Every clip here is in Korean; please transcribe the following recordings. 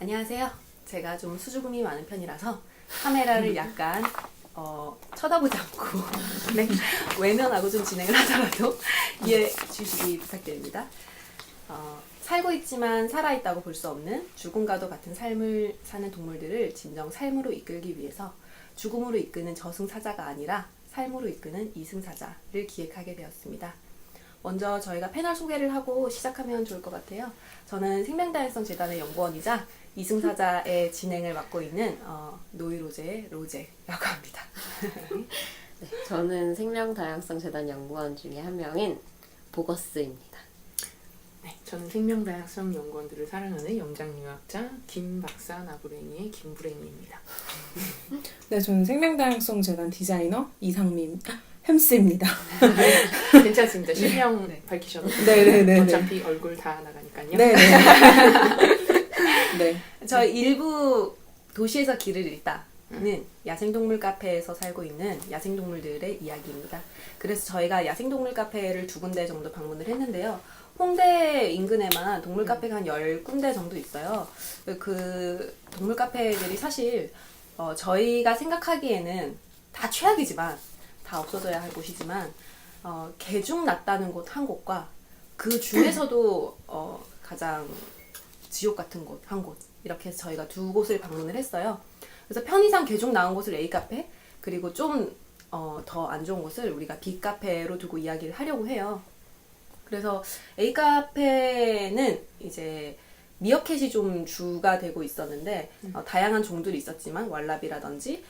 안녕하세요. 제가 좀 수줍음이 많은 편이라서 카메라를 약간 쳐다보지 않고 네, 외면하고 좀 진행을 하더라도 이해해 주시기 부탁드립니다. 살고 있지만 살아있다고 볼 수 없는 죽음과도 같은 삶을 사는 동물들을 진정 삶으로 이끌기 위해서 죽음으로 이끄는 저승사자가 아니라 삶으로 이끄는 이승사자를 기획하게 되었습니다. 먼저 저희가 패널 소개를 하고 시작하면 좋을 것 같아요. 저는 생명다양성 재단의 연구원이자 이승사자의 진행을 맡고 있는 노이로제의 로제라고 합니다. 네, 저는 생명다양성 재단 연구원 중에 한 명인 보거스입니다. 네, 저는 생명다양성 연구원들을 사랑하는 영장유학자 김박사 나부랭이의 김부랭이입니다. 네, 저는 생명다양성 재단 디자이너 이상민 햄스입니다. 괜찮습니다. 실명 밝히셔도 네네네. 어차피 얼굴 다 나가니까요. 네네. 네. 저 일부 도시에서 길을 잃다는 야생동물 카페에서 살고 있는 야생동물들의 이야기입니다. 그래서 저희가 야생동물 카페를 2군데 정도 방문을 했는데요. 홍대 인근에만 동물 카페가 한 10군데 정도 있어요. 그 동물 카페들이 사실 저희가 생각하기에는 다 최악이지만 다 없어져야 할 곳이지만 개중 낮다는 곳 한 곳과 그 중에서도 가장 지옥 같은 곳 한 곳 이렇게 해서 저희가 2곳을 방문을 했어요. 그래서 편의상 개중 나은 곳을 A 카페 그리고 좀 더 안 좋은 곳을 우리가 B 카페로 두고 이야기를 하려고 해요. 그래서 A 카페는 이제 미어캣이 좀 주가 되고 있었는데 다양한 종들이 있었지만 왈라비라든지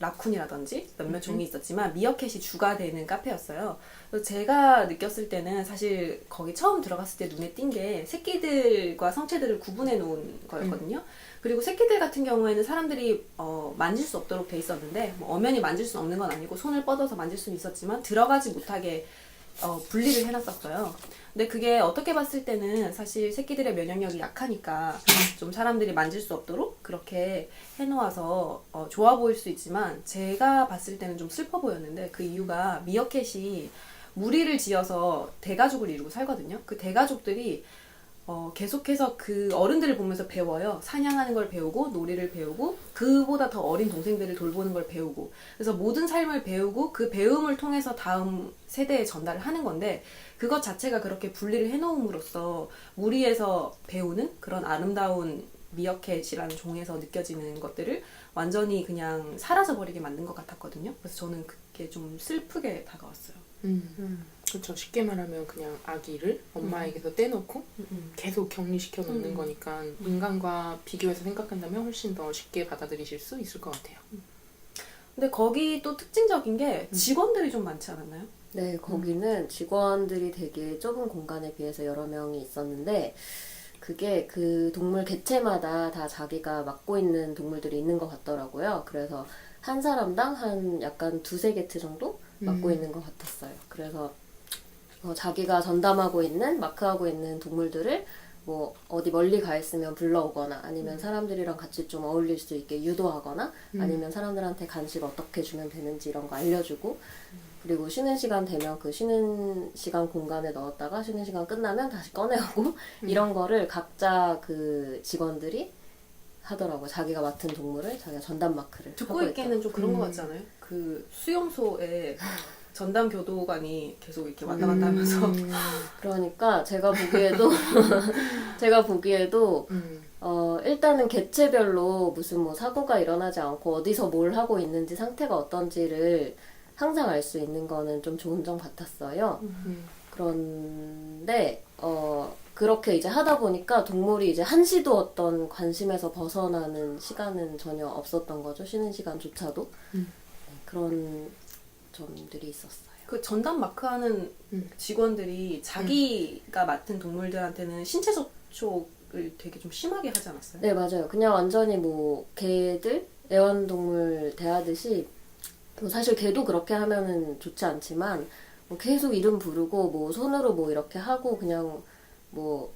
라쿤이라든지 몇몇 종이 있었지만 미어캣이 주가 되는 카페였어요. 그래서 제가 느꼈을 때는 사실 거기 처음 들어갔을 때 눈에 띈 게 새끼들과 성체들을 구분해 놓은 거였거든요. 그리고 새끼들 같은 경우에는 사람들이 만질 수 없도록 돼 있었는데 뭐 엄연히 만질 수 없는 건 아니고 손을 뻗어서 만질 수는 있었지만 들어가지 못하게 분리를 해놨었어요. 근데 그게 어떻게 봤을 때는 사실 새끼들의 면역력이 약하니까 좀 사람들이 만질 수 없도록 그렇게 해놓아서 좋아 보일 수 있지만 제가 봤을 때는 좀 슬퍼 보였는데 그 이유가 미어캣이 무리를 지어서 대가족을 이루고 살거든요. 그 대가족들이 계속해서 그 어른들을 보면서 배워요. 사냥하는 걸 배우고 놀이를 배우고 그보다 더 어린 동생들을 돌보는 걸 배우고 그래서 모든 삶을 배우고 그 배움을 통해서 다음 세대에 전달을 하는 건데 그것 자체가 그렇게 분리를 해놓음으로써 무리에서 배우는 그런 아름다운 미어캣이라는 종에서 느껴지는 것들을 완전히 그냥 사라져버리게 만든 것 같았거든요. 그래서 저는 그게 좀 슬프게 다가왔어요. 그렇죠. 쉽게 말하면 그냥 아기를 엄마에게서 떼놓고 계속 격리시켜 놓는 거니까 인간과 비교해서 생각한다면 훨씬 더 쉽게 받아들이실 수 있을 것 같아요. 근데 거기 또 특징적인 게 직원들이 좀 많지 않았나요? 네, 거기는 직원들이 되게 좁은 공간에 비해서 여러 명이 있었는데 그게 그 동물 개체마다 다 자기가 맡고 있는 동물들이 있는 것 같더라고요. 그래서 한 사람당 한 약간 2-3개트 정도 맡고 있는 것 같았어요. 그래서 자기가 전담하고 있는, 마크하고 있는 동물들을 뭐 어디 멀리 가 있으면 불러오거나 아니면 사람들이랑 같이 좀 어울릴 수 있게 유도하거나 아니면 사람들한테 간식 어떻게 주면 되는지 이런 거 알려주고 그리고 쉬는 시간 되면 그 쉬는 시간 공간에 넣었다가 쉬는 시간 끝나면 다시 꺼내오고 이런 거를 각자 그 직원들이 하더라고요. 자기가 맡은 동물을 자기가 전담 마크를 듣고 하고 있기에는 있다. 좀 그런 거 같지 않아요? 그 수용소에 전담 교도관이 계속 이렇게 왔다 갔다 하면서 그러니까 제가 보기에도 일단은 개체별로 무슨 뭐 사고가 일어나지 않고 어디서 뭘 하고 있는지 상태가 어떤지를 항상 알 수 있는 거는 좀 좋은 점 같았어요. 그런데 그렇게 이제 하다 보니까 동물이 이제 한시도 어떤 관심에서 벗어나는 시간은 전혀 없었던 거죠. 쉬는 시간조차도. 네, 그런 점들이 있었어요. 그 전담 마크하는 직원들이 자기가 맡은 동물들한테는 신체 접촉을 되게 좀 심하게 하지 않았어요? 네, 맞아요. 그냥 완전히 뭐 개들, 애완동물 대하듯이 뭐 사실 개도 그렇게 하면은 좋지 않지만 뭐 계속 이름 부르고 뭐 손으로 뭐 이렇게 하고 그냥 뭐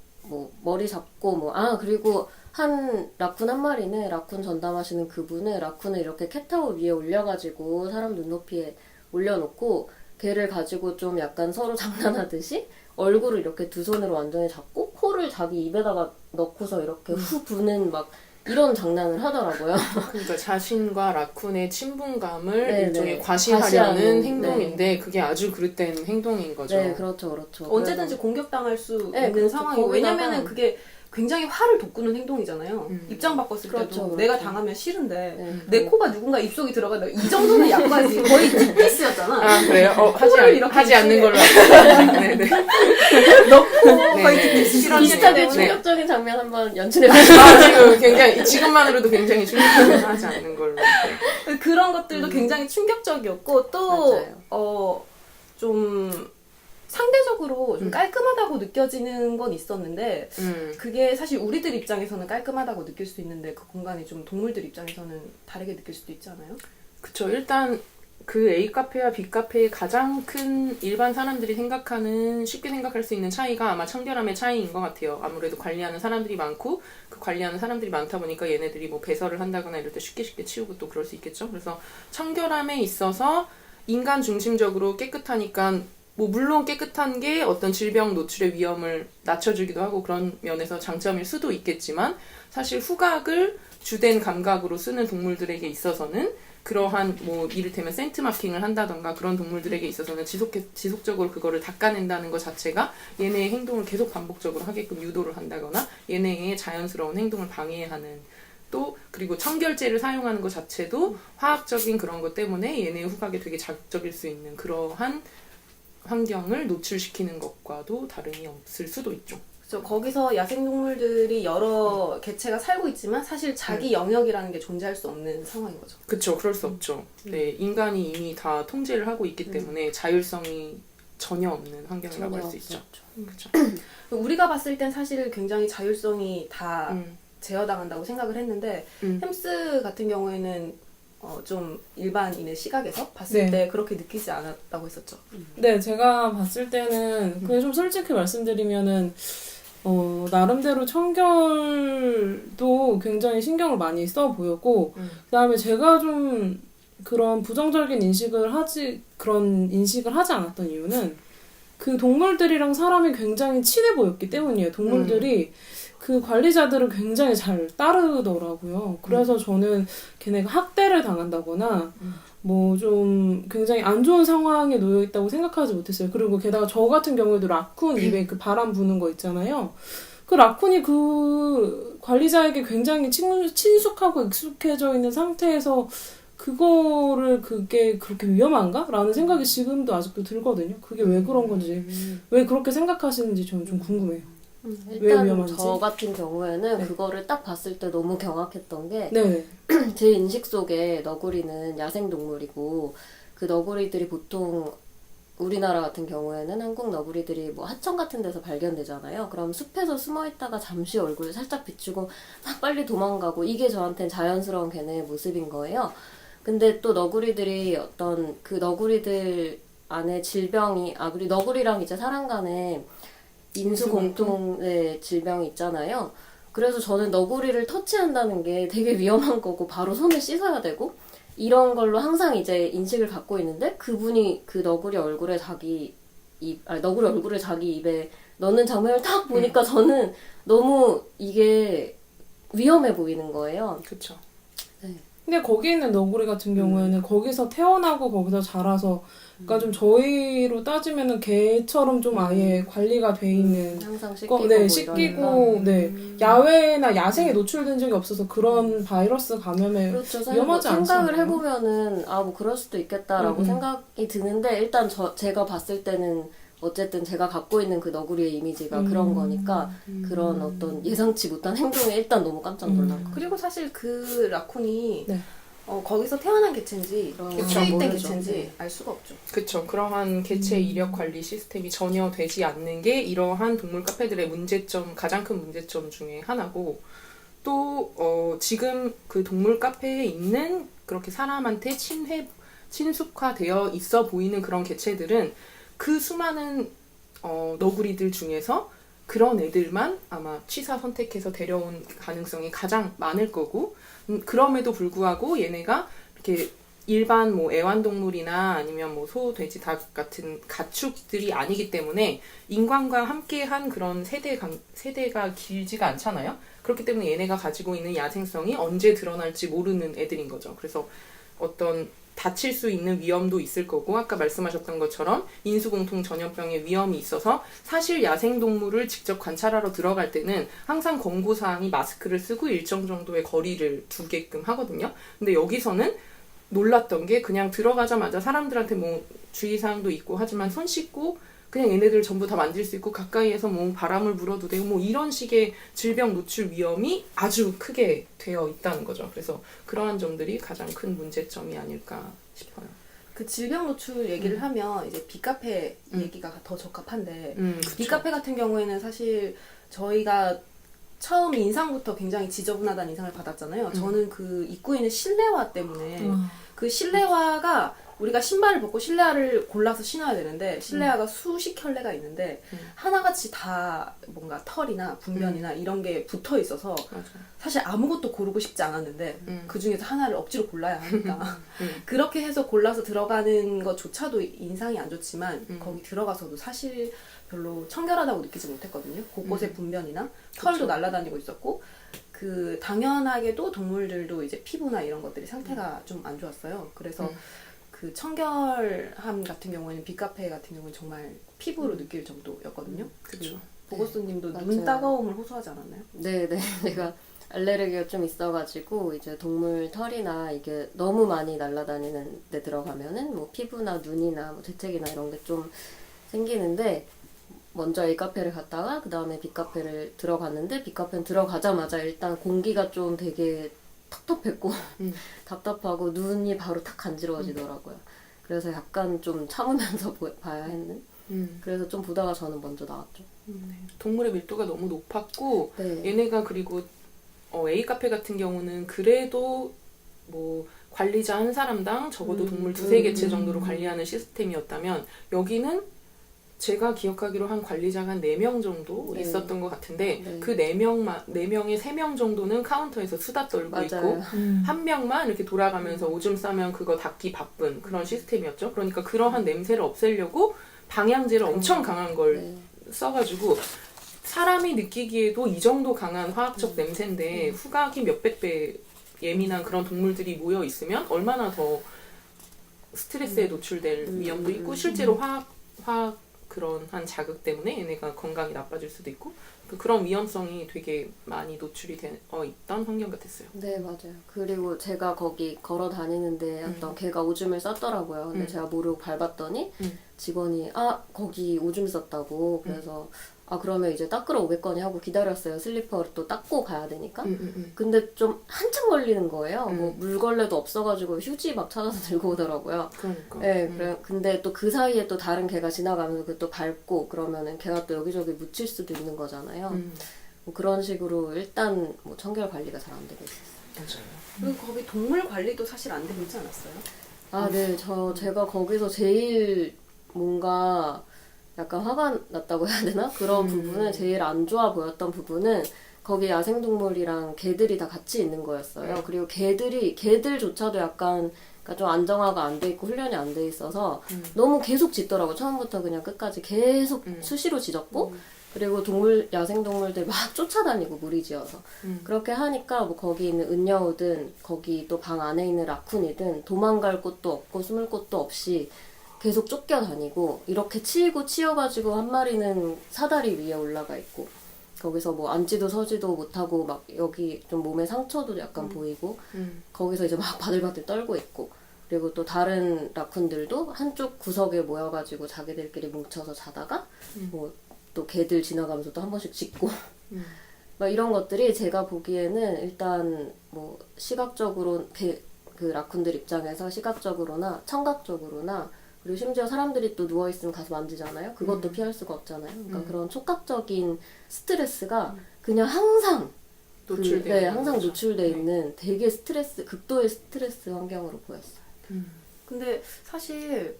머리 잡고 그리고 한 라쿤 한 마리는 라쿤 전담하시는 그분은 라쿤을 이렇게 캣타워 위에 올려가지고 사람 눈높이에 올려놓고 걔를 가지고 좀 약간 서로 장난하듯이 얼굴을 이렇게 2손으로 완전히 잡고 코 코를 자기 입에다가 넣고서 이렇게 후 부는 막 이런 장난을 하더라고요. 그러니까 자신과 라쿤의 친분감을 네, 일종의 네. 과시하려는 과시하는, 행동인데 그게 아주 그릇된 행동인 거죠. 네, 그렇죠, 그렇죠. 언제든지 공격당할 수 네, 있는 그렇죠. 상황이고 거기다가- 왜냐면은 그게 굉장히 화를 돋구는 행동이잖아요. 입장 바꿨을 때도 그렇죠, 내가 그렇죠. 당하면 싫은데 네, 내 코가 누군가 입속에 들어가다 이 정도는 약하지. 거의 딥피스였잖아. 아 그래요? 코를 이렇게 하지 않는 이렇게 걸로 알고 네네. 넣고 거의 네, 네. 딥피스 비슷하게 네. 충격적인 장면 한번 연출해봤어요. 아 지금 굉장히 지금만으로도 굉장히 충격을 하지 않는 걸로. 네. 그런 것들도 굉장히 충격적이었고 또 맞아요. 좀 상대적으로 좀 깔끔하다고 느껴지는 건 있었는데 그게 사실 우리들 입장에서는 깔끔하다고 느낄 수 있는데 그 공간이 좀 동물들 입장에서는 다르게 느낄 수도 있잖아요. 그쵸. 일단 그 A 카페와 B 카페의 가장 큰 일반 사람들이 생각하는 쉽게 생각할 수 있는 차이가 아마 청결함의 차이인 것 같아요. 아무래도 관리하는 사람들이 많고 그 관리하는 사람들이 많다 보니까 얘네들이 뭐 배설을 한다거나 이럴 때 쉽게 치우고 또 그럴 수 있겠죠. 그래서 청결함에 있어서 인간 중심적으로 깨끗하니까 뭐 물론 깨끗한 게 어떤 질병 노출의 위험을 낮춰주기도 하고 그런 면에서 장점일 수도 있겠지만 사실 후각을 주된 감각으로 쓰는 동물들에게 있어서는 그러한 뭐 이를테면 센트 마킹을 한다던가 그런 동물들에게 있어서는 지속적으로 그거를 닦아낸다는 것 자체가 얘네의 행동을 계속 반복적으로 하게끔 유도를 한다거나 얘네의 자연스러운 행동을 방해하는 또 그리고 청결제를 사용하는 것 자체도 화학적인 그런 것 때문에 얘네의 후각에 되게 자극적일 수 있는 그러한 환경을 노출시키는 것과도 다름이 없을 수도 있죠. 그래서 거기서 야생동물들이 여러 개체가 살고 있지만 사실 자기 영역이라는 게 존재할 수 없는 상황인 거죠. 그렇죠. 그럴 수 없죠. 네, 인간이 이미 다 통제를 하고 있기 때문에 자율성이 전혀 없는 환경이라고 할 수 있죠. 그렇죠. 우리가 봤을 땐 사실 굉장히 자율성이 다 제어당한다고 생각을 했는데 햄스 같은 경우에는 좀 일반인의 시각에서 봤을 네. 때 그렇게 느끼지 않았다고 했었죠. 네, 제가 봤을 때는 그냥 좀 솔직히 말씀드리면은 나름대로 청결도 굉장히 신경을 많이 써 보였고 그다음에 제가 좀 그런 부정적인 인식을 하지 않았던 이유는 그 동물들이랑 사람이 굉장히 친해 보였기 때문이에요. 동물들이 그 관리자들을 굉장히 잘 따르더라고요. 그래서 저는 걔네가 학대를 당한다거나 뭐 좀 굉장히 안 좋은 상황에 놓여 있다고 생각하지 못했어요. 그리고 게다가 저 같은 경우에도 라쿤 입에 그 바람 부는 거 있잖아요. 그 라쿤이 그 관리자에게 굉장히 친숙하고 익숙해져 있는 상태에서 그게 그렇게 위험한가? 라는 생각이 지금도 아직도 들거든요. 그게 왜 그런 건지, 왜 그렇게 생각하시는지 저는 좀 궁금해요. 왜 일단 위험한지? 저 같은 경우에는 네. 그거를 딱 봤을 때 너무 경악했던 게 네. 제 인식 속에 너구리는 야생동물이고 그 너구리들이 보통 우리나라 같은 경우에는 한국 너구리들이 뭐 하천 같은 데서 발견되잖아요. 그럼 숲에서 숨어있다가 잠시 얼굴을 살짝 비추고 막 빨리 도망가고 이게 저한테는 자연스러운 걔네의 모습인 거예요. 근데 또 너구리들이 어떤 그 너구리들 안에 질병이 우리 너구리랑 이제 사람 간에 인수 공통의 질병이 있잖아요. 그래서 저는 너구리를 터치한다는 게 되게 위험한 거고 바로 손을 씻어야 되고 이런 걸로 항상 이제 인식을 갖고 있는데 그분이 그 너구리 얼굴을 자기 입에 넣는 장면을 딱 보니까 저는 너무 이게 위험해 보이는 거예요. 그렇죠. 근데 거기 있는 너구리 같은 경우에는 거기서 태어나고 거기서 자라서 그러니까 좀 저희로 따지면은 개처럼 좀 아예 관리가 돼 있는 항상 씻기고 네, 뭐 씻기고 이러니까. 네. 야외나 야생에 노출된 적이 없어서 그런 바이러스 감염에 그렇죠. 사실 뭐 위험하지 않지 생각을 않나요? 해보면은 뭐 그럴 수도 있겠다라고 생각이 드는데 일단 제가 봤을 때는 어쨌든 제가 갖고 있는 그 너구리의 이미지가 그런 거니까 그런 어떤 예상치 못한 행동에 일단 너무 깜짝 놀란 거예요. 그리고 사실 그 라쿤이 네. 거기서 태어난 개체인지 그쵸, 수입된 모르죠. 개체인지 네. 알 수가 없죠. 그렇죠. 그러한 개체 이력 관리 시스템이 전혀 되지 않는 게 이러한 동물 카페들의 가장 큰 문제점 중에 하나고 또 지금 그 동물 카페에 있는 그렇게 사람한테 친숙화되어 있어 보이는 그런 개체들은 그 수많은 너구리들 중에서 그런 애들만 아마 취사 선택해서 데려온 가능성이 가장 많을 거고 그럼에도 불구하고 얘네가 이렇게 일반 뭐 애완동물이나 아니면 뭐 소, 돼지, 닭 같은 가축들이 아니기 때문에 인간과 함께한 그런 세대가 길지가 않잖아요. 그렇기 때문에 얘네가 가지고 있는 야생성이 언제 드러날지 모르는 애들인 거죠. 그래서 어떤 다칠 수 있는 위험도 있을 거고 아까 말씀하셨던 것처럼 인수공통 전염병의 위험이 있어서 사실 야생동물을 직접 관찰하러 들어갈 때는 항상 권고사항이 마스크를 쓰고 일정 정도의 거리를 두게끔 하거든요. 근데 여기서는 놀랐던 게 그냥 들어가자마자 사람들한테 뭐 주의사항도 있고 하지만 손 씻고 그냥 얘네들 전부 다 만질 수 있고 가까이에서 뭐 바람을 불어도 되고 뭐 이런 식의 질병 노출 위험이 아주 크게 되어 있다는 거죠. 그래서 그러한 점들이 가장 큰 문제점이 아닐까 싶어요. 그 질병 노출 얘기를 하면 이제 빅카페 얘기가 더 적합한데 빅카페 같은 경우에는 사실 저희가 처음 인상부터 굉장히 지저분하다는 인상을 받았잖아요. 저는 그 입구에 있는 실내화 때문에 그 실내화가 우리가 신발을 벗고 실내화를 골라서 신어야 되는데 실내화가 수십 켤레가 있는데 하나같이 다 뭔가 털이나 분변이나 이런 게 붙어 있어서 맞아. 사실 아무것도 고르고 싶지 않았는데 그 중에서 하나를 억지로 골라야 하니까 그렇게 해서 골라서 들어가는 것조차도 인상이 안 좋지만 거기 들어가서도 사실 별로 청결하다고 느끼지 못했거든요. 곳곳에 분변이나 털도 그쵸. 날아다니고 있었고 그 당연하게도 동물들도 이제 피부나 이런 것들이 상태가 좀 안 좋았어요. 그래서 그 청결함 같은 경우에는 빅카페 같은 경우는 정말 피부로 느낄 정도였거든요. 그쵸. 보고스님도 네, 눈 맞아요. 따가움을 호소하지 않았나요? 네네. 제가 알레르기가 좀 있어가지고 이제 동물 털이나 이게 너무 많이 날아다니는 데 들어가면은 뭐 피부나 눈이나 뭐 재채기나 이런 게 좀 생기는데 먼저 A카페를 갔다가 그 다음에 B카페를 들어갔는데 B카페는 들어가자마자 일단 공기가 좀 되게 텁텁했고 답답하고 눈이 바로 탁 간지러워지더라고요. 그래서 약간 좀 참으면서 봐야 했는. 그래서 좀 보다가 저는 먼저 나왔죠. 동물의 밀도가 너무 높았고 네. 얘네가 그리고 A카페 같은 경우는 그래도 뭐 관리자 한 사람당 적어도 동물 두세 개체 정도로 관리하는 시스템이었다면 여기는 제가 기억하기로 한 관리자가 한 4명 정도 네. 있었던 것 같은데 네. 그 4명에 3명 정도는 카운터에서 수다 떨고 맞아요. 있고 한 명만 이렇게 돌아가면서 오줌 싸면 그거 닦기 바쁜 그런 시스템이었죠. 그러니까 그러한 냄새를 없애려고 방향제를 엄청 강한 걸 네. 써가지고 사람이 느끼기에도 이 정도 강한 화학적 냄새인데 후각이 몇백 배 예민한 그런 동물들이 모여 있으면 얼마나 더 스트레스에 노출될 위험도 있고 실제로 화학 그런 한 자극 때문에 얘네가 건강이 나빠질 수도 있고 그런 위험성이 되게 많이 노출이 되어 있던 환경 같았어요. 네, 맞아요. 그리고 제가 거기 걸어 다니는데 어떤 개가 오줌을 쌌더라고요. 근데 제가 모르고 밟았더니 직원이 거기 오줌 쌌다고. 그래서 그러면 이제 닦으러 오겠거니 하고 기다렸어요. 슬리퍼를 또 닦고 가야 되니까. 근데 좀 한참 걸리는 거예요. 뭐 물걸레도 없어가지고 휴지 막 찾아서 들고 오더라고요. 그러니까. 네, 근데 또 그 사이에 또 다른 개가 지나가면서 그 또 밟고 그러면은 개가 또 여기저기 묻힐 수도 있는 거잖아요. 뭐 그런 식으로 일단 뭐 청결 관리가 잘 안 되고 있어요. 맞아요. 그리고 거기 동물 관리도 사실 안 되고 있지 않았어요? 네, 제가 거기서 제일 뭔가 약간 화가 났다고 해야 되나? 그런 부분은 제일 안 좋아 보였던 부분은 거기 야생동물이랑 개들이 다 같이 있는 거였어요. 그리고 개들조차도 약간 그러니까 좀 안정화가 안 돼 있고 훈련이 안 돼 있어서 너무 계속 짖더라고. 처음부터 그냥 끝까지 계속 수시로 짖었고 그리고 야생동물들 막 쫓아다니고 무리지어서 그렇게 하니까 뭐 거기 있는 은여우든 거기 또 방 안에 있는 라쿤이든 도망갈 곳도 없고 숨을 곳도 없이 계속 쫓겨다니고 이렇게 치여가지고 한 마리는 사다리 위에 올라가 있고 거기서 뭐 앉지도 서지도 못하고 막 여기 좀 몸에 상처도 약간 보이고 거기서 이제 막 바들바들 떨고 있고 그리고 또 다른 라쿤들도 한쪽 구석에 모여가지고 자기들끼리 뭉쳐서 자다가 뭐 또 개들 지나가면서 또 한 번씩 짖고 막 이런 것들이 제가 보기에는 일단 뭐 시각적으로 그 라쿤들 입장에서 시각적으로나 청각적으로나 그리고 심지어 사람들이 또 누워있으면 가서 만지잖아요. 그것도 피할 수가 없잖아요. 그러니까 그런 촉각적인 스트레스가 그냥 항상 항상 노출돼 있는 되게 극도의 스트레스 환경으로 보였어요. 근데 사실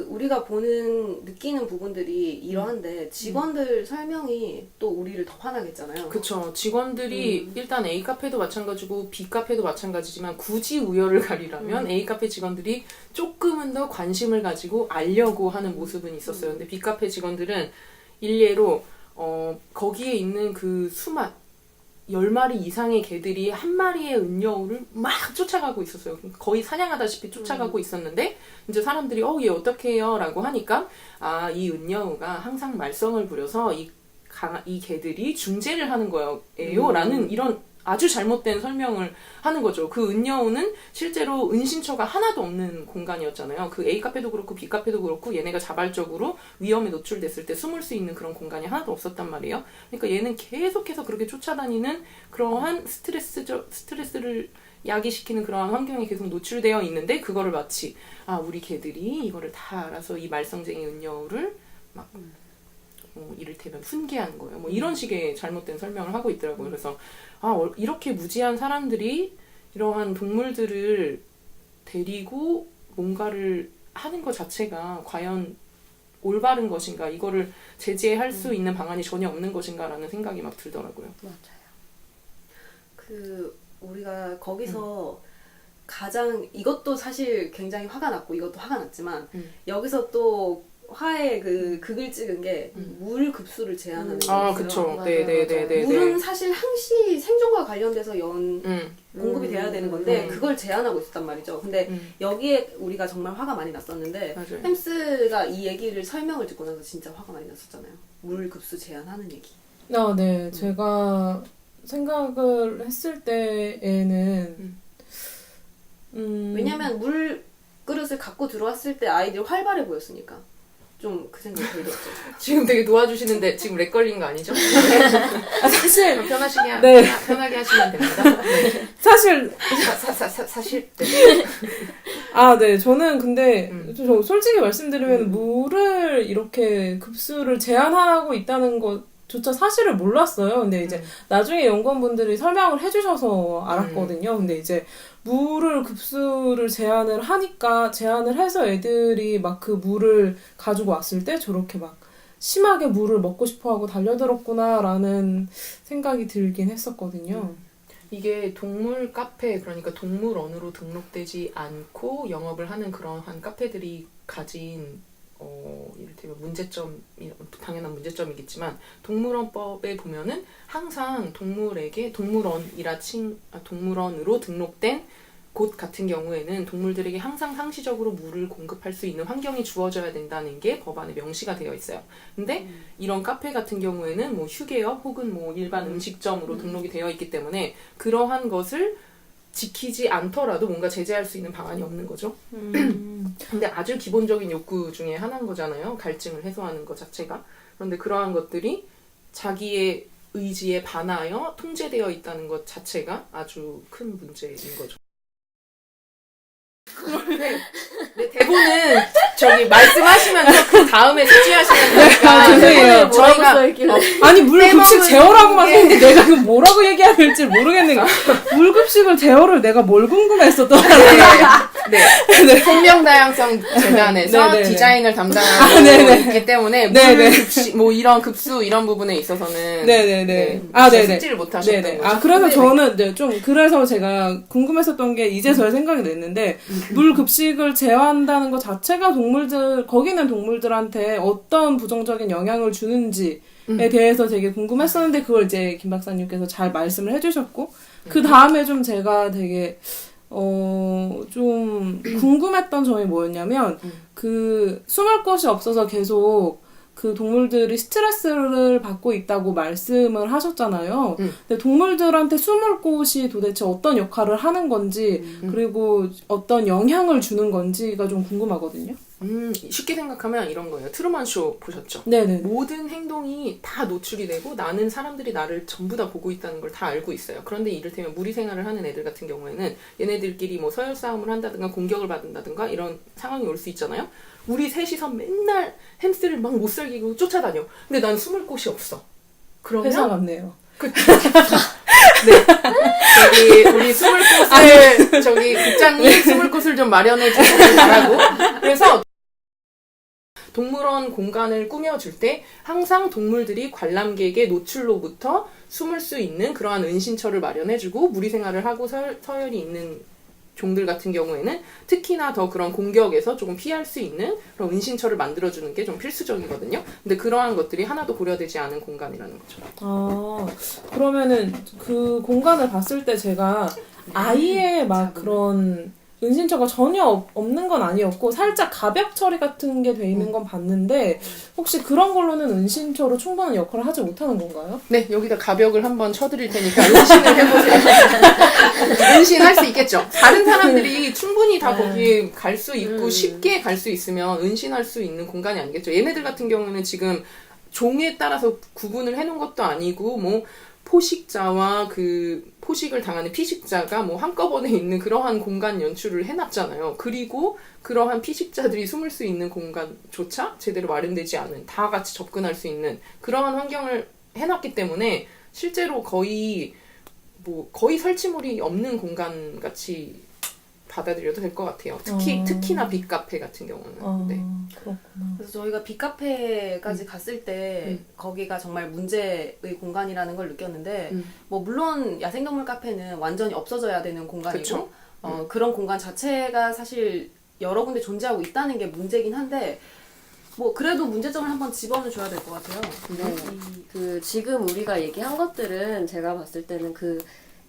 우리가 느끼는 부분들이 이러한데 직원들 설명이 또 우리를 더 화나게 했잖아요. 그쵸. 직원들이 일단 A 카페도 마찬가지고 B 카페도 마찬가지지만 굳이 우열을 가리라면 A 카페 직원들이 조금은 더 관심을 가지고 알려고 하는 모습은 있었어요. 근데 B 카페 직원들은 일례로 거기에 있는 그 수만 10마리 이상의 개들이 한 마리의 은여우를 막 쫓아가고 있었어요. 거의 사냥하다시피 쫓아가고 있었는데 이제 사람들이 얘 어떻게 해요? 라고 하니까 이 은여우가 항상 말썽을 부려서 이 개들이 중재를 하는 거예요. 라는 이런 아주 잘못된 설명을 하는 거죠. 그 은여우는 실제로 은신처가 하나도 없는 공간이었잖아요. 그 A 카페도 그렇고 B 카페도 그렇고 얘네가 자발적으로 위험에 노출됐을 때 숨을 수 있는 그런 공간이 하나도 없었단 말이에요. 그러니까 얘는 계속해서 그렇게 쫓아다니는 그러한 스트레스를 야기시키는 그러한 환경에 계속 노출되어 있는데 그거를 마치 우리 개들이 이거를 다 알아서 이 말썽쟁이 은여우를 막 이를테면 훈계하는 거예요. 이런 식의 잘못된 설명을 하고 있더라고요. 그래서 이렇게 무지한 사람들이 이러한 동물들을 데리고 뭔가를 하는 것 자체가 과연 올바른 것인가, 이거를 제재할 수 있는 방안이 전혀 없는 것인가라는 생각이 막 들더라고요. 맞아요. 우리가 거기서 가장 이것도 사실 굉장히 화가 났고 이것도 화가 났지만 여기서 또 화의 극을 찍은 게 물 급수를 제한하는 거예요. 그쵸. 맞아요. 네네네네. 물은 사실 항시 생존과 관련돼서 공급이 돼야 되는 건데 그걸 제한하고 있었단 말이죠. 근데 여기에 우리가 정말 화가 많이 났었는데 맞아요. 햄스가 이 얘기를 설명을 듣고 나서 진짜 화가 많이 났었잖아요. 물 급수 제한하는 얘기. 네. 제가 생각을 했을 때에는 왜냐면 물 그릇을 갖고 들어왔을 때 아이들이 활발해 보였으니까 좀 그 생각이 들었죠. 지금 되게 도와주시는데 지금 렉 걸린 거 아니죠? 사실 편하게 하시면 됩니다. 네. 사실 사실 네. 네. 저는 근데 저 솔직히 말씀드리면 물을 이렇게 급수를 제한하고 있다는 것조차 사실을 몰랐어요. 근데 이제 나중에 연구원분들이 설명을 해주셔서 알았거든요. 근데 이제 물을 급수를 제한을 해서 애들이 막 그 물을 가지고 왔을 때 저렇게 막 심하게 물을 먹고 싶어하고 달려들었구나라는 생각이 들긴 했었거든요. 이게 동물 카페, 그러니까 동물원으로 등록되지 않고 영업을 하는 그러한 카페들이 가진 이를테면 당연한 문제점이겠지만 동물원법에 보면은 항상 동물에게 동물원으로 등록된 곳 같은 경우에는 동물들에게 항상 상시적으로 물을 공급할 수 있는 환경이 주어져야 된다는 게 법안에 명시가 되어 있어요. 근데 이런 카페 같은 경우에는 휴게업 혹은 일반 음식점으로 등록이 되어 있기 때문에 그러한 것을 지키지 않더라도 뭔가 제재할 수 있는 방안이 없는 거죠. 근데 아주 기본적인 욕구 중에 하나인 거잖아요. 갈증을 해소하는 것 자체가. 그런데 그러한 것들이 자기의 의지에 반하여 통제되어 있다는 것 자체가 아주 큰 문제인 거죠. 네, 대본은 말씀하시면 그 다음에 숙지하시면 되니까. 죄송해요. 저희가 아니 물급식 제어라고만 했는데 내가 이거 뭐라고 얘기해야 될지 모르겠는 거야. 물급식을 제어를 내가 뭘 궁금했어 또. 네. 생명다양성 재단에서 네네네. 디자인을 담당하고 있기 때문에 물급식 이런 급수 이런 부분에 있어서는 네네네. 숙지를 못 하셨던 거죠. 그래서 저는 그래서 제가 궁금했었던 게 이제서야 생각이 났는데 물 급식을 제어한다는 것 자체가 거기 있는 동물들한테 어떤 부정적인 영향을 주는지에 대해서 되게 궁금했었는데 그걸 이제 김 박사님께서 잘 말씀을 해주셨고 그 다음에 좀 제가 되게 좀 궁금했던 점이 뭐였냐면 숨을 곳이 없어서 계속 그 동물들이 스트레스를 받고 있다고 말씀을 하셨잖아요. 근데 동물들한테 숨을 곳이 도대체 어떤 역할을 하는 건지 그리고 어떤 영향을 주는 건지가 좀 궁금하거든요. 쉽게 생각하면 이런 거예요. 트루먼 쇼 보셨죠? 네네. 모든 행동이 다 노출이 되고 나는 사람들이 나를 전부 다 보고 있다는 걸 다 알고 있어요. 그런데 이를테면 무리 생활을 하는 애들 같은 경우에는 얘네들끼리 서열 싸움을 한다든가 공격을 받는다든가 이런 상황이 올 수 있잖아요. 우리 셋이서 맨날 햄스터를 막 못 살기고 쫓아다녀. 근데 난 숨을 곳이 없어. 그러면 회사 같네요. 저기 우리 숨을 곳을 저기 국장님 숨을 곳을 좀 마련해 주시길 바라고. 그래서 동물원 공간을 꾸며줄 때 항상 동물들이 관람객의 노출로부터 숨을 수 있는 그러한 은신처를 마련해주고 무리 생활을 하고 서열이 있는 종들 같은 경우에는 특히나 더 그런 공격에서 조금 피할 수 있는 그런 은신처를 만들어주는 게 좀 필수적이거든요. 근데 그러한 것들이 하나도 고려되지 않은 공간이라는 거죠. 아, 그러면은 그 공간을 봤을 때 제가 아예 막 그런 은신처가 전혀 없는 건 아니었고 살짝 가벽 처리 같은 게 돼 있는 건 봤는데 혹시 그런 걸로는 은신처로 충분한 역할을 하지 못하는 건가요? 네, 여기다 가벽을 한번 쳐드릴 테니까 은신을 해보세요. 은신할 수 있겠죠. 다른 사람들이 충분히 다 거기 갈 수 있고 쉽게 갈 수 있으면 은신할 수 있는 공간이 아니겠죠. 얘네들 같은 경우는 지금 종에 따라서 구분을 해놓은 것도 아니고 뭐 포식자와 그 포식을 당하는 피식자가 뭐 한꺼번에 있는 그러한 공간 연출을 해놨잖아요. 그리고 그러한 피식자들이 숨을 수 있는 공간조차 제대로 마련되지 않은, 다 같이 접근할 수 있는 그러한 환경을 해놨기 때문에 실제로 거의 설치물이 없는 공간 같이 받아들여도 될 것 같아요. 특히나 빅카페 같은 경우는. 네. 그렇구나. 그래서 저희가 빅카페까지 갔을 때 거기가 정말 문제의 공간이라는 걸 느꼈는데 뭐 물론 야생동물 카페는 완전히 없어져야 되는 공간이고 그쵸. 그런 공간 자체가 사실 여러 군데 존재하고 있다는 게 문제긴 한데 뭐 그래도 문제점을 한번 집어넣어줘야 될 것 같아요. 네. 그 지금 우리가 얘기한 것들은 제가 봤을 때는 그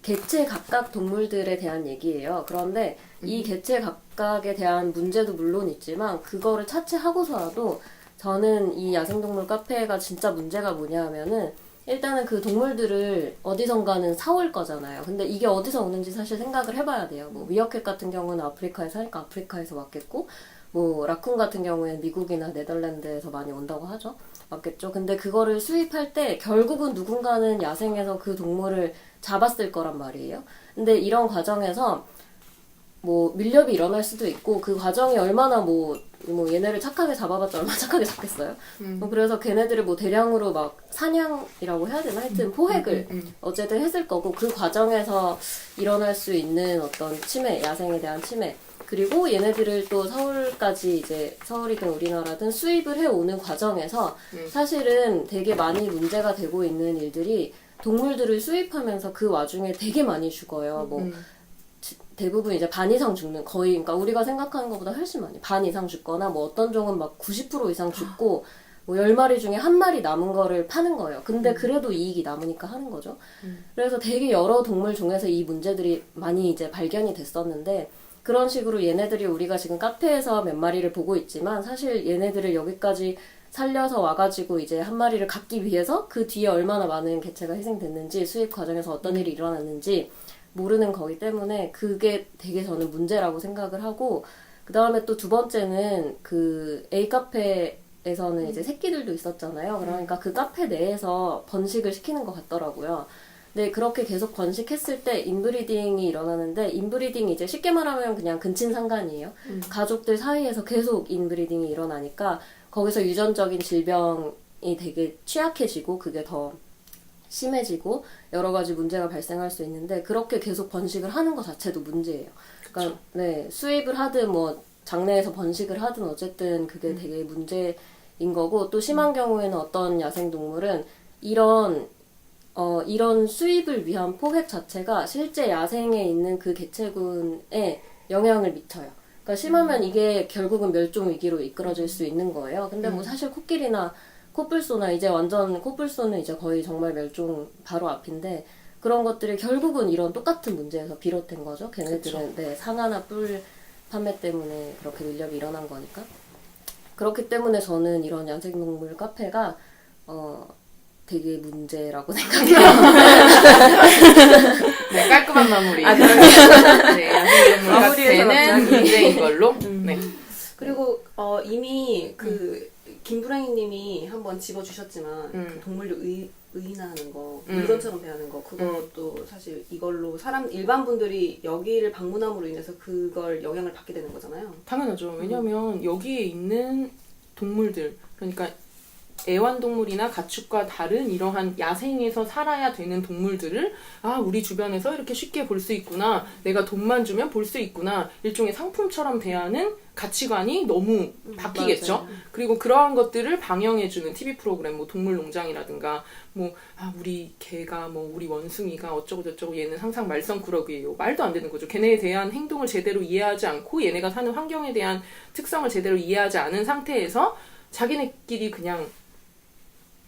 개체 각각 동물들에 대한 얘기예요. 그런데 이 개체 각각에 대한 문제도 물론 있지만 그거를 차치하고서라도 저는 이 야생동물 카페가 진짜 문제가 뭐냐 하면은 일단은 그 동물들을 어디선가는 사올 거잖아요. 근데 이게 어디서 오는지 사실 생각을 해봐야 돼요. 뭐 미어캣 같은 경우는 아프리카에 사니까 아프리카에서 왔겠고 뭐 라쿤 같은 경우에는 미국이나 네덜란드에서 많이 온다고 하죠. 맞겠죠. 근데 그거를 수입할 때 결국은 누군가는 야생에서 그 동물을 잡았을 거란 말이에요. 근데 이런 과정에서 뭐 밀렵이 일어날 수도 있고 그 과정이 얼마나 뭐 얘네를 착하게 잡아봤자 얼마나 착하게 잡겠어요. 그래서 걔네들을 뭐 대량으로 막 사냥이라고 해야 되나? 하여튼 포획을 어쨌든 했을 거고 그 과정에서 일어날 수 있는 어떤 침해, 야생에 대한 침해 그리고 얘네들을 또 서울까지 이제 서울이든 우리나라든 수입을 해오는 과정에서 사실은 되게 많이 문제가 되고 있는 일들이 동물들을 수입하면서 그 와중에 되게 많이 죽어요. 뭐 대부분 이제 반 이상 죽는 거의 그러니까 우리가 생각하는 것보다 훨씬 많이 반 이상 죽거나 뭐 어떤 종은 막 90% 이상 죽고 뭐 10마리 중에 한 마리 남은 거를 파는 거예요. 근데 그래도 이익이 남으니까 하는 거죠. 그래서 되게 여러 동물 중에서 이 문제들이 많이 이제 발견이 됐었는데 그런 식으로 얘네들이 우리가 지금 카페에서 몇 마리를 보고 있지만 사실 얘네들을 여기까지 살려서 와가지고 이제 한 마리를 갖기 위해서 그 뒤에 얼마나 많은 개체가 희생됐는지 수입 과정에서 어떤 일이 일어났는지 모르는 거기 때문에 그게 되게 저는 문제라고 생각을 하고 그 다음에 또 두 번째는 그 A카페에서는 이제 새끼들도 있었잖아요. 그러니까 그 카페 내에서 번식을 시키는 것 같더라고요. 네, 그렇게 계속 번식했을 때 인브리딩이 일어나는데 인브리딩이 이제 쉽게 말하면 그냥 근친상간이에요. 가족들 사이에서 계속 인브리딩이 일어나니까 거기서 유전적인 질병이 되게 취약해지고 그게 더 심해지고 여러 가지 문제가 발생할 수 있는데 그렇게 계속 번식을 하는 것 자체도 문제예요. 그러니까 네, 수입을 하든 뭐 장내에서 번식을 하든 어쨌든 그게 되게 문제인 거고 또 심한 경우에는 어떤 야생동물은 이런 수입을 위한 포획 자체가 실제 야생에 있는 그 개체군에 영향을 미쳐요. 그러니까 심하면 이게 결국은 멸종 위기로 이끌어질 수 있는 거예요. 근데 뭐 사실 코끼리나 코뿔소나 이제 완전 코뿔소는 이제 거의 정말 멸종 바로 앞인데 그런 것들이 결국은 이런 똑같은 문제에서 비롯된 거죠. 걔네들은 네, 상아나 뿔 판매 때문에 그렇게 밀렵이 일어난 거니까. 그렇기 때문에 저는 이런 야생동물 카페가 되게 문제라고 생각해요. 네, 깔끔한 마무리. 네, 야생동물 마무리에서 카페는 갑자기. 문제인 걸로. 네. 그리고 이미 그 김부랭이님이 한번 집어주셨지만 그 동물들 의인화하는 거, 물건처럼 대하는 거 그것도 사실 이걸로 일반 분들이 여기를 방문함으로 인해서 그걸 영향을 받게 되는 거잖아요. 당연하죠. 왜냐면 여기에 있는 동물들, 그러니까 애완동물이나 가축과 다른 이러한 야생에서 살아야 되는 동물들을 우리 주변에서 이렇게 쉽게 볼 수 있구나. 내가 돈만 주면 볼 수 있구나. 일종의 상품처럼 대하는 가치관이 너무 바뀌겠죠. 맞아요. 그리고 그러한 것들을 방영해주는 TV 프로그램, 뭐 동물농장이라든가, 우리 개가, 우리 원숭이가 어쩌고저쩌고 얘는 항상 말썽꾸러기예요. 말도 안 되는 거죠. 걔네에 대한 행동을 제대로 이해하지 않고 얘네가 사는 환경에 대한 특성을 제대로 이해하지 않은 상태에서 자기네끼리 그냥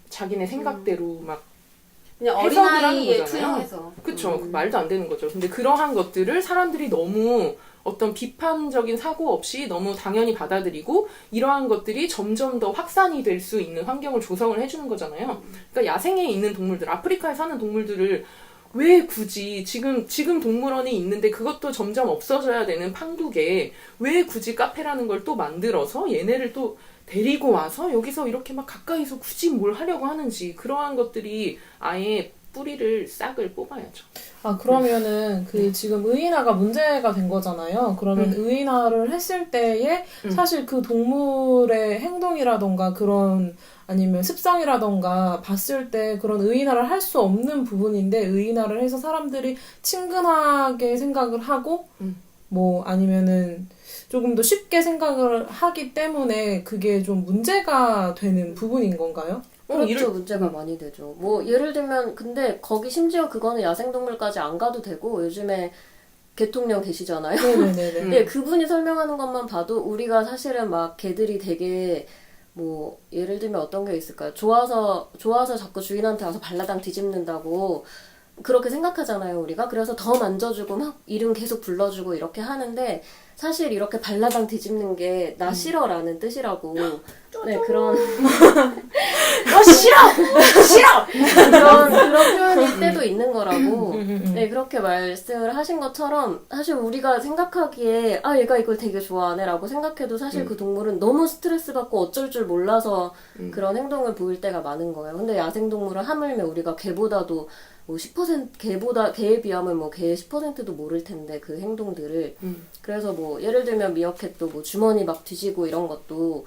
자기네 생각대로 막 그냥 해석을 하는 어린아이에 거잖아요. 투영해서. 그쵸. 말도 안 되는 거죠. 근데 그러한 것들을 사람들이 너무 어떤 비판적인 사고 없이 너무 당연히 받아들이고 이러한 것들이 점점 더 확산이 될 수 있는 환경을 조성을 해주는 거잖아요. 그러니까 야생에 있는 동물들, 아프리카에 사는 동물들을 왜 굳이 지금 동물원이 있는데 그것도 점점 없어져야 되는 판국에 왜 굳이 카페라는 걸 또 만들어서 얘네를 또 데리고 와서 여기서 이렇게 막 가까이서 굳이 뭘 하려고 하는지 그러한 것들이 아예 뿌리를 싹을 뽑아야죠. 그러면은 지금 의인화가 문제가 된 거잖아요. 그러면 의인화를 했을 때에 사실 그 동물의 행동이라던가 그런 아니면 습성이라던가 봤을 때 그런 의인화를 할 수 없는 부분인데 의인화를 해서 사람들이 친근하게 생각을 하고 아니면은 조금 더 쉽게 생각을 하기 때문에 그게 좀 문제가 되는 부분인 건가요? 그렇죠. 문제가 많이 되죠. 예를 들면 근데 거기 심지어 그거는 야생동물까지 안 가도 되고 요즘에 개통령 계시잖아요. 네네네. 네, 그분이 설명하는 것만 봐도 우리가 사실은 막 개들이 되게 예를 들면 어떤 게 있을까요? 좋아서 자꾸 주인한테 와서 발라당 뒤집는다고 그렇게 생각하잖아요, 우리가. 그래서 더 만져주고 막 이름 계속 불러주고 이렇게 하는데 사실 이렇게 발라당 뒤집는 게 나 싫어라는 뜻이라고. 네, 그런 너 싫어! 그런 표현일 때도 있는 거라고. 네, 그렇게 말씀을 하신 것처럼 사실 우리가 생각하기에 얘가 이걸 되게 좋아하네 라고 생각해도 사실 그 동물은 너무 스트레스 받고 어쩔 줄 몰라서 그런 행동을 보일 때가 많은 거예요. 근데 야생동물은 하물며 우리가 개보다도 10% 개에 비하면 개의 10%도 모를 텐데 그 행동들을. 그래서 예를 들면 미어캣도 주머니 막 뒤지고 이런 것도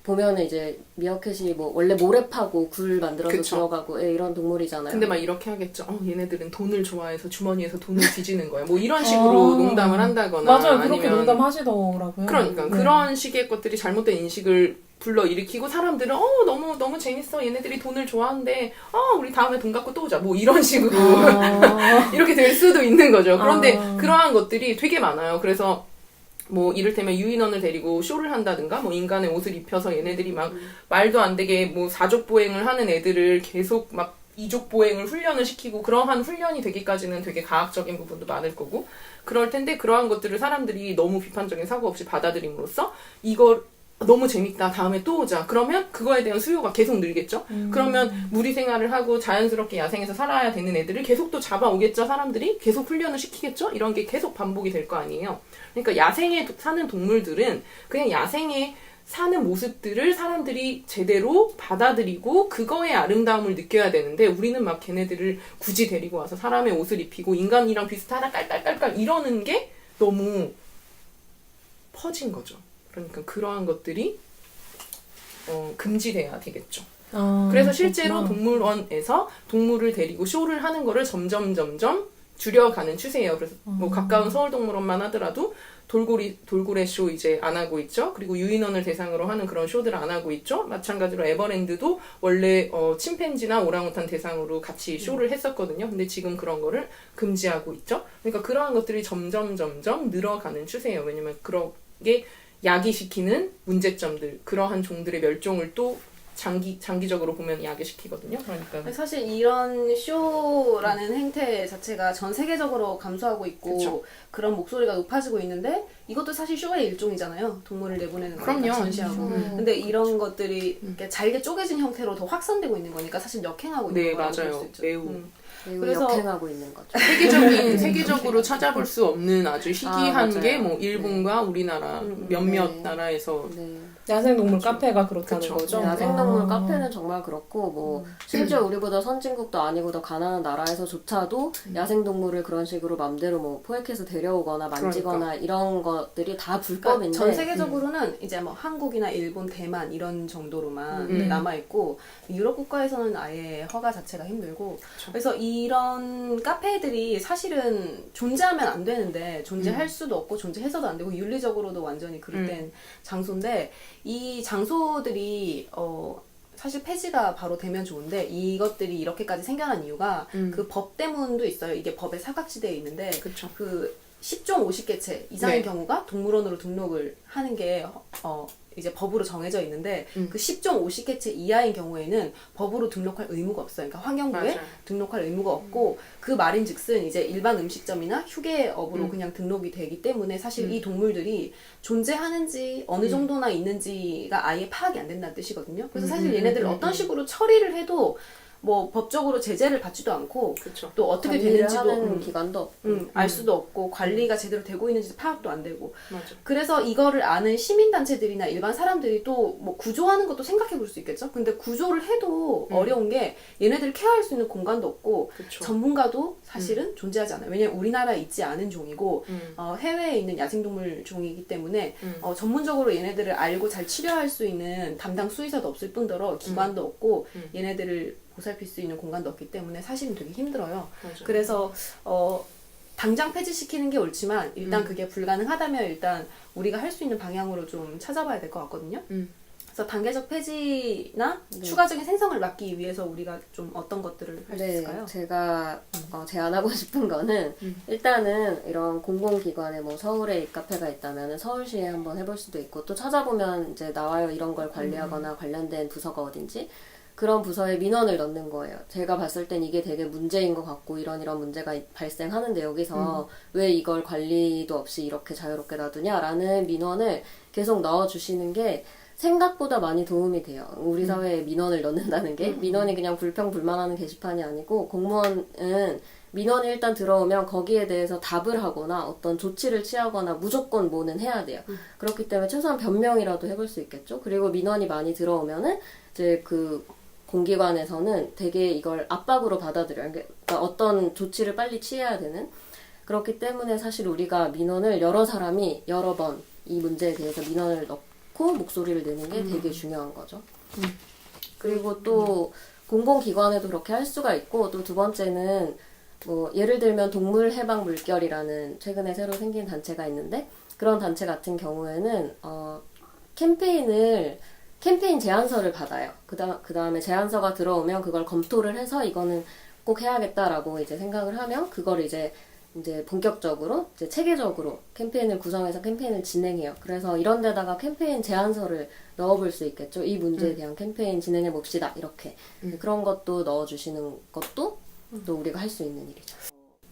보면은 이제 미어캣이 원래 모래 파고 굴 만들어서 그쵸. 들어가고 이런 동물이잖아요. 근데 막 이렇게 하겠죠. 얘네들은 돈을 좋아해서 주머니에서 돈을 뒤지는 거야. 이런 식으로 농담을 한다거나. 맞아요. 그렇게 아니면 농담하시더라고요. 그러니까 네. 그런 식의 것들이 잘못된 인식을 불러일으키고 사람들은 너무 재밌어. 얘네들이 돈을 좋아한대. 우리 다음에 돈 갖고 또 오자. 이런 식으로 이렇게 될 수도 있는 거죠. 그런데 그러한 것들이 되게 많아요. 그래서 이를테면 유인원을 데리고 쇼를 한다든가 인간의 옷을 입혀서 얘네들이 막 말도 안 되게 사족보행을 하는 애들을 계속 막 이족보행을 훈련을 시키고 그러한 훈련이 되기까지는 되게 과학적인 부분도 많을 거고 그럴 텐데 그러한 것들을 사람들이 너무 비판적인 사고 없이 받아들임으로써 이걸 너무 재밌다. 다음에 또 오자. 그러면 그거에 대한 수요가 계속 늘겠죠. 그러면 무리 생활을 하고 자연스럽게 야생에서 살아야 되는 애들을 계속 또 잡아오겠죠. 사람들이 계속 훈련을 시키겠죠. 이런 게 계속 반복이 될 거 아니에요. 그러니까 야생에 사는 동물들은 그냥 야생에 사는 모습들을 사람들이 제대로 받아들이고 그거의 아름다움을 느껴야 되는데 우리는 막 걔네들을 굳이 데리고 와서 사람의 옷을 입히고 인간이랑 비슷하다 깔깔깔깔 이러는 게 너무 퍼진 거죠. 그러니까 그러한 것들이 금지돼야 되겠죠. 그래서 실제로 그렇구나. 동물원에서 동물을 데리고 쇼를 하는 거를 점점 줄여가는 추세예요. 그래서 가까운 서울동물원만 하더라도 돌고래 쇼 이제 안 하고 있죠. 그리고 유인원을 대상으로 하는 그런 쇼들을 안 하고 있죠. 마찬가지로 에버랜드도 원래 침팬지나 오랑우탄 대상으로 같이 쇼를 했었거든요. 근데 지금 그런 거를 금지하고 있죠. 그러니까 그러한 것들이 점점 늘어가는 추세예요. 왜냐면 그런 게 야기시키는 문제점들, 그러한 종들의 멸종을 또 장기적으로 보면 야기시키거든요. 그러니까 사실 이런 쇼라는 행태 자체가 전 세계적으로 감소하고 있고 그쵸. 그런 목소리가 높아지고 있는데 이것도 사실 쇼의 일종이잖아요. 동물을 내보내는 거니까 그럼요. 전시하고. 근데 이런 것들이 이렇게 잘게 쪼개진 형태로 더 확산되고 있는 거니까 사실 역행하고 있는 네, 거라고 볼 맞아요. 수 있죠. 매우. 매우 그래서- 역행하고 있는 거죠. 세계적으로 찾아볼 수 없는 아주 희귀한 맞아요. 게 일본과 우리나라 몇몇 네. 나라에서 네. 야생동물 카페가 그렇다는 그쵸. 거죠? 야생동물 아. 카페는 정말 그렇고 뭐 심지어 우리보다 선진국도 아니고 더 가난한 나라에서조차도 야생동물을 그런 식으로 맘대로 뭐 포획해서 데려오거나 만지거나 이런 것들이 다 불법인데 전 세계적으로는 이제 뭐 한국이나 일본, 대만 이런 정도로만 남아 있고 유럽 국가에서는 아예 허가 자체가 힘들고 그래서 이런 카페들이 사실은 존재하면 안 되는데 존재할 수도 없고 존재해서도 안 되고 윤리적으로도 완전히 그릇된 장소인데 이 장소들이 사실 폐지가 바로 되면 좋은데 이것들이 이렇게까지 생겨난 이유가 그 법 때문도 있어요. 이게 법의 사각지대에 있는데 그쵸. 그 10종 50개체 이상의 네. 경우가 동물원으로 등록을 하는 게 이제 법으로 정해져 있는데 그 10종 50개체 이하인 경우에는 법으로 등록할 의무가 없어요. 그러니까 환경부에 맞아요. 등록할 의무가 없고 그 말인즉슨 이제 일반 음식점이나 휴게업으로 그냥 등록이 되기 때문에 사실 이 동물들이 존재하는지 어느 정도나 있는지가 아예 파악이 안 된다는 뜻이거든요. 그래서 사실 얘네들을 어떤 식으로 처리를 해도 뭐 법적으로 제재를 받지도 않고 그쵸. 또 어떻게 관리를 되는지도 하는 기관도 없고 알 수도 없고 관리가 제대로 되고 있는지 파악도 안 되고 맞아. 그래서 이거를 아는 시민단체들이나 일반 사람들이 또 뭐 구조하는 것도 생각해 볼 수 있겠죠. 근데 구조를 해도 어려운 게 얘네들을 케어할 수 있는 공간도 없고 그쵸. 전문가도 사실은 존재하지 않아요. 왜냐면 우리나라에 있지 않은 종이고 해외에 있는 야생동물 종이기 때문에 전문적으로 얘네들을 알고 잘 치료할 수 있는 담당 수의사도 없을 뿐더러 기관도 없고 얘네들을 보살필 수 있는 공간도 없기 때문에 사실은 되게 힘들어요. 맞아. 그래서 당장 폐지시키는 게 옳지만 일단 그게 불가능하다면 일단 우리가 할 수 있는 방향으로 좀 찾아봐야 될 것 같거든요. 그래서 단계적 폐지나 추가적인 생성을 막기 위해서 우리가 좀 어떤 것들을 할 수 있을까요? 제가 제안하고 싶은 거는 일단은 이런 공공기관에 뭐 서울에 이 카페가 있다면 서울시에 한번 해볼 수도 있고 또 찾아보면 이제 나와요. 이런 걸 관리하거나 관련된 부서가 어딘지 그런 부서에 민원을 넣는 거예요. 제가 봤을 땐 이게 되게 문제인 것 같고 이런 문제가 발생하는데 여기서 왜 이걸 관리도 없이 이렇게 자유롭게 놔두냐라는 민원을 계속 넣어주시는 게 생각보다 많이 도움이 돼요. 우리 사회에 민원을 넣는다는 게 민원이 그냥 불평불만하는 게시판이 아니고 공무원은 민원이 일단 들어오면 거기에 대해서 답을 하거나 어떤 조치를 취하거나 무조건 뭐는 해야 돼요. 그렇기 때문에 최소한 변명이라도 해볼 수 있겠죠. 그리고 민원이 많이 들어오면은 이제 그 공기관에서는 되게 이걸 압박으로 받아들여요. 그러니까 어떤 조치를 빨리 취해야 되는. 그렇기 때문에 사실 우리가 민원을 여러 사람이 여러 번 이 문제에 대해서 민원을 넣고 목소리를 내는 게 되게 중요한 거죠. 그리고 또 공공기관에도 그렇게 할 수가 있고 또 두 번째는 뭐 예를 들면 동물해방물결이라는 최근에 새로 생긴 단체가 있는데 그런 단체 같은 경우에는 캠페인 제안서를 받아요. 그 다음에 제안서가 들어오면 그걸 검토를 해서 이거는 꼭 해야겠다라고 이제 생각을 하면 그걸 이제 본격적으로 이제 체계적으로 캠페인을 구성해서 캠페인을 진행해요. 그래서 이런 데다가 캠페인 제안서를 넣어볼 수 있겠죠. 이 문제에 대한 캠페인 진행해 봅시다. 이렇게 그런 것도 넣어주시는 것도 또 우리가 할 수 있는 일이죠.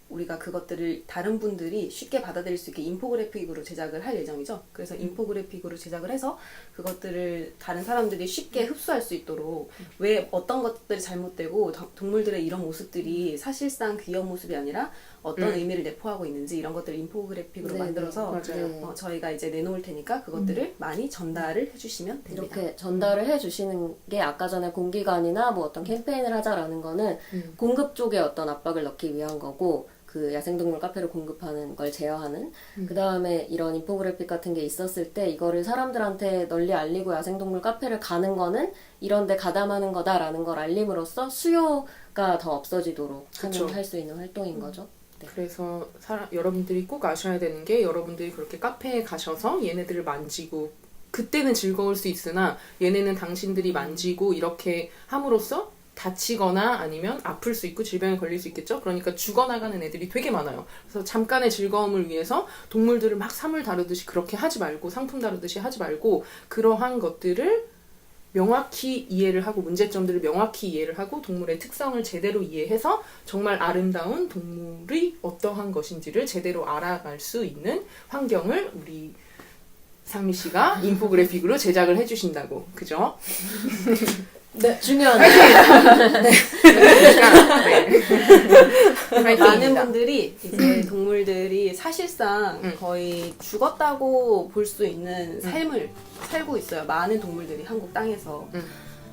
우리가 그것들을 다른 분들이 쉽게 받아들일 수 있게 인포그래픽으로 제작을 할 예정이죠. 그래서 인포그래픽으로 제작을 해서 그것들을 다른 사람들이 쉽게 흡수할 수 있도록 왜 어떤 것들이 잘못되고 동물들의 이런 모습들이 사실상 귀여운 모습이 아니라 어떤 의미를 내포하고 있는지 이런 것들을 인포그래픽으로 네, 만들어서 네. 저희가 이제 내놓을 테니까 그것들을 많이 전달을 해주시면 됩니다. 이렇게 전달을 해주시는 게 아까 전에 공기관이나 뭐 어떤 캠페인을 하자라는 거는 공급 쪽에 어떤 압박을 넣기 위한 거고 그 야생동물 카페를 공급하는 걸 제어하는 그 다음에 이런 인포그래픽 같은 게 있었을 때 이거를 사람들한테 널리 알리고 야생동물 카페를 가는 거는 이런 데 가담하는 거다라는 걸 알림으로써 수요가 더 없어지도록 할 수 있는 활동인 거죠. 네. 그래서 여러분들이 꼭 아셔야 되는 게 여러분들이 그렇게 카페에 가셔서 얘네들을 만지고 그때는 즐거울 수 있으나 얘네는 당신들이 만지고 이렇게 함으로써 다치거나 아니면 아플 수 있고 질병에 걸릴 수 있겠죠. 그러니까 죽어나가는 애들이 되게 많아요. 그래서 잠깐의 즐거움을 위해서 동물들을 막 사물 다루듯이 그렇게 하지 말고 상품 다루듯이 하지 말고 그러한 것들을 명확히 이해를 하고 문제점들을 명확히 이해를 하고 동물의 특성을 제대로 이해해서 정말 아름다운 동물이 어떠한 것인지를 제대로 알아갈 수 있는 환경을 우리 상미 씨가 인포그래픽으로 제작을 해주신다고. 그죠? 네. 중요한 그러니까, 네. 파이팅입니다. 많은 분들이 이제 동물들이 사실상 거의 죽었다고 볼 수 있는 삶을 살고 있어요. 많은 동물들이 한국 땅에서.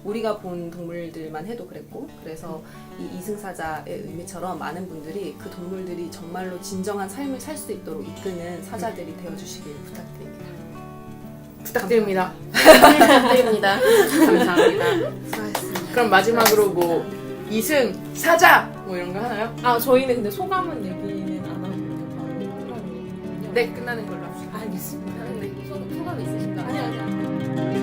우리가 본 동물들만 해도 그랬고, 그래서 이 이승사자의 의미처럼 많은 분들이 그 동물들이 정말로 진정한 삶을 살 수 있도록 이끄는 사자들이 되어주시길 부탁드립니다. 부탁드립니다. 부탁드립니다. 감사합니다. 수고하셨습니다. 그럼 마지막으로 뭐 이승 사자 뭐 이런 거 하나요? 아 저희는 근데 소감은 얘기는 안 하고 바로 끝나는 거거든요. 네, 끝나는 걸로 합시다. 알겠습니다. 소감 있으신가요? 아니.